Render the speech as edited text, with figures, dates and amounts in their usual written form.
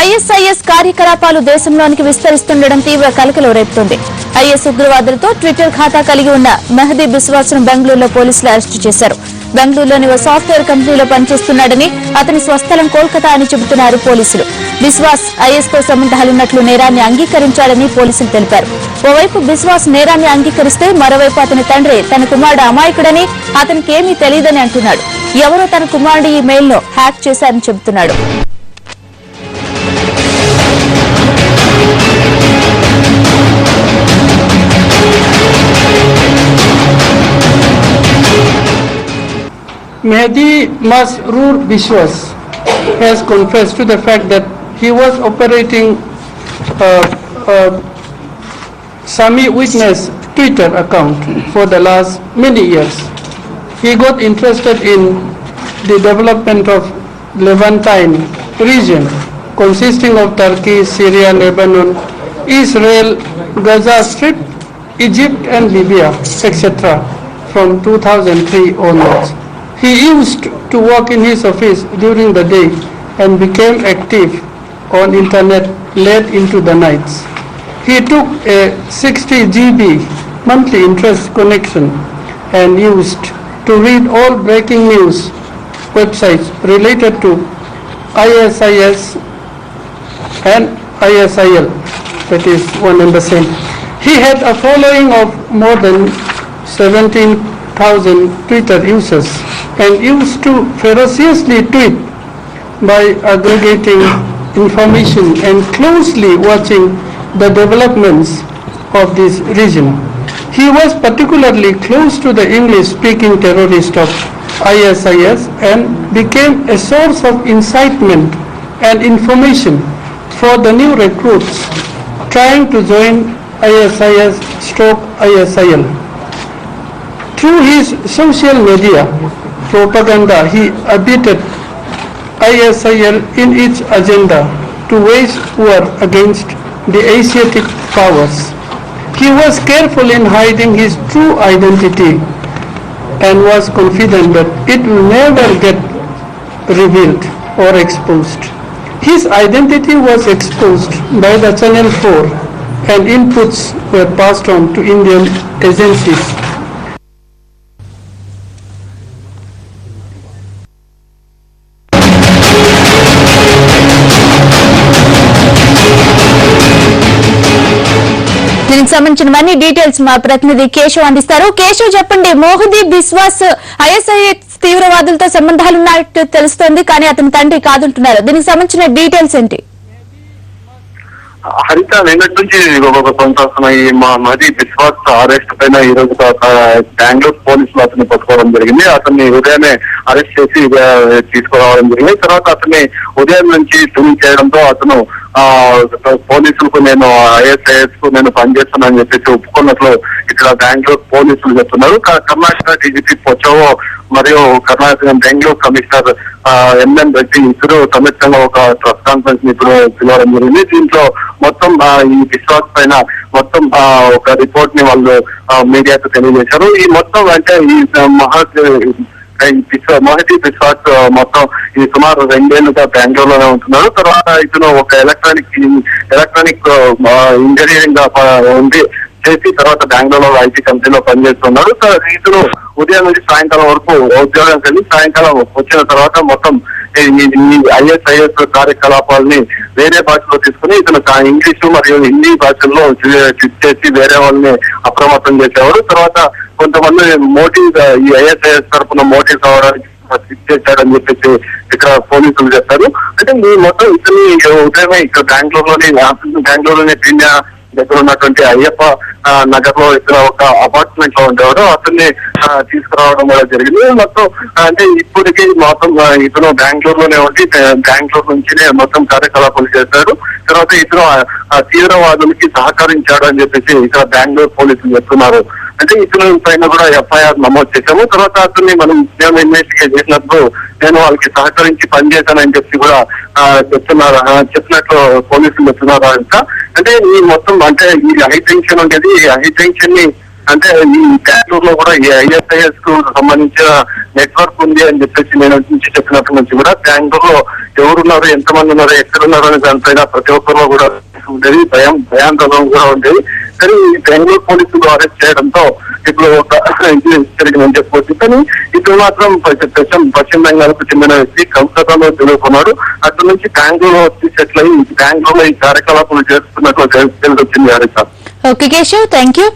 ISIS కార్యకలాపాలు దేశంలోనికి విస్తరిస్తుండడం తీవ్ర కలకలం రేపుతోంది. ఐఎస్ ఉగ్రవాదులతో ట్విట్టర్ ఖాతా కలిగి ఉన్న మెహదీ బిస్వాస్ ను బెంగళూరులో పోలీసులు అరెస్టు చేశారు. బెంగళూరులోని ఓ సాఫ్ట్వేర్ కంపెనీలో పనిచేస్తున్నాడని, అతని స్వస్థలం కోల్కతా అని చెబుతున్నారు పోలీసులు. బిస్వాస్ ఐఎస్ తో సంబంధాలున్నట్లు నేరాన్ని అంగీకరించాడని పోలీసులు తెలిపారు. ఓవైపు బిస్వాస్ నేరాన్ని అంగీకరిస్తే మరోవైపు అతని తండ్రి తన కుమారుడు అమాయకుడని, అతనికి ఏమీ తెలియదని అంటున్నాడు. ఎవరో తన కుమారుడి ఈ మెయిల్ ను హ్యాక్ చేశారని చెబుతున్నాడు. Mehdi Masroor Biswas has confessed to the fact that he was operating Sami Witness Twitter account for the last many years. He got interested in the development of Levantine region consisting of Turkey, Syria, Lebanon, Israel, Gaza Strip, Egypt and Libya, etc. from 2003 onwards. He used to work in his office during the day and became active on internet late into the nights. He took a 60 GB monthly interest connection and used to read all breaking news websites related to ISIS and ISIL, that is one and the same. He had a following of more than 17,000 Twitter users and used to ferociously tweet by aggregating information and closely watching the developments of this region. He was particularly close to the English-speaking terrorist of ISIS and became a source of incitement and information for the new recruits trying to join ISIS/ISIL. Through his social media propaganda, he abetted ISIL in its agenda to wage war against the Asiatic powers. He was careful in hiding his true identity and was confident that it will never get revealed or exposed. His identity was exposed by the Channel 4 and inputs were passed on to Indian agencies. దీనికి సంబంధించిన అన్ని details మా ప్రతినిధి కేశవ్ అందిస్తారు. కేశవ్, చెప్పండి, Mehdi Biswas ISIS తీవ్రవాదులతో సంబంధాలున్నట్టు తెలుస్తోంది, కానీ అతని తండ్రి కాదంటున్నారు. దీనికి సంబంధించిన డీటెయిల్స్ ఏంటి? హరిత, నిన్నటి నుంచి కొంత మెహదీ బిస్వాస్ అరెస్ట్ పైన ఈ రోజు బెంగళూరు పోలీసులు అతన్ని పట్టుకోవడం జరిగింది. అతన్ని ఉదయమే అరెస్ట్ చేసి తీసుకురావడం జరిగింది. తర్వాత అతన్ని ఉదయం నుంచి ట్యూన్ చేయడంతో అతను పోలీసులకు నేను ఐఎస్ఐఎస్ కు నేను పనిచేస్తున్నానని చెప్పేసి ఒప్పుకున్నట్లు ఇక్కడ బెంగళూరు పోలీసులు చెప్తున్నారు. కర్ణాటక డీజీపీ పొచ్చవో మరియు కర్ణాటక బెంగళూరు కమిషనర్ ఎంఎన్ రెడ్డి ఇద్దరు సంయుక్తంగా ఒక ప్రెస్ కాన్ఫరెన్స్ ఇప్పుడు పిలవడం జరిగింది. దీంట్లో మొత్తం ఈ బిస్వాస్ పైన మొత్తం ఒక రిపోర్ట్ ని వాళ్ళు మీడియాకు తెలియజేశారు. ఈ మొత్తం అంటే ఈ మెహదీ బిస్వాస్ మొత్తం ఈ సుమారు 2 ఏళ్లుగా బెంగళూరులోనే ఉంటున్నారు. తర్వాత ఇతను ఒక ఎలక్ట్రానిక్ ఇంజనీరింగ్ గా ఉంది చేసి తర్వాత బెంగళూరులో ఐటీ కంపెనీలో పనిచేస్తున్నాడు. ఇతను ఉదయం నుంచి సాయంకాలం వరకు ఉద్యోగం కలిగి సాయంకాలం వచ్చిన తర్వాత మొత్తం ఈ ఐఎస్ఐఎస్ కార్యకలాపాలని వేరే భాషలో తీసుకుని ఇతను ఇంగ్లీషు మరియు హిందీ భాషల్లో చేసి వేరే వాళ్ళని అప్రమత్తం చేసేవాడు. తర్వాత కొంతమంది మోటివ్ ఈ ఐఎస్ఐఎస్ తరఫున మోటివ్ కావడానికి చేశాడని చెప్పేసి ఇక్కడ పోలీసులు చెప్పారు. అంటే ఈ మొత్తం ఇతని ఉదయమే ఇక్కడ బెంగళూరులోని పిన్యా దగ్గర ఉన్నటువంటి అయ్యప్ప నగర్ లో ఇక్కడ ఒక అపార్ట్మెంట్ లో ఉండేవాడు. అతన్ని తీసుకురావడం కూడా జరిగింది. మొత్తం అంటే ఇప్పటికీ మొత్తం ఇతను బెంగళూరులోనే ఉండి బెంగళూరు నుంచినే మొత్తం కార్యకలాపాలు చేశాడు. తర్వాత ఇతను తీవ్రవాదులకి సహకరించాడు అని చెప్పేసి ఇక్కడ బెంగళూరు పోలీసులు చెప్తున్నారు. అంటే ఇతను పైన కూడా ఎఫ్ఐఆర్ నమోదు చేశాము. తర్వాత అతన్ని మనం ఇన్వెస్టిగేట్ చేసినప్పుడు నేను వాళ్ళకి సహకరించి పనిచేశానని చెప్పి కూడా చెప్పినట్లు పోలీసులు చెప్తున్నారు. అంటే ఈ మొత్తం అంటే ఈ హై టెన్షన్ ఉండేది, ఈ హై టెన్షన్ ని అంటే ఈ బెంగళూరు లో కూడా ఈ ISIS కు సంబంధించిన నెట్వర్క్ ఉంది అని చెప్పేసి నేను నుంచి చెప్పినప్పటి నుంచి కూడా బెంగళూరులో ఎవరున్నారు, ఎంతమంది ఉన్నారు, ఎక్కడున్నారు అనే దానిపైన ప్రతి ఒక్కరిలో కూడా ఉండేది, భయాందోళన కూడా ఉండేది. కానీ ఈ బెంగళూరు పోలీసులు అరెస్ట్ చేయడంతో ఇప్పుడు జరిగిందని చెప్పవచ్చు. కానీ ఇప్పుడు మాత్రం పశ్చిమ బెంగాల్ కు చెందిన వ్యక్తి కలకత్తాలో తెలుసుకున్నాడు. అక్కడి నుంచి బెంగళూరు వచ్చి సెటిల్ అయ్యి బెంగళూరులో ఈ కార్యకలాపాలు చేస్తున్నట్లు తెలిసి వచ్చింది. Okay Keshav, thank you.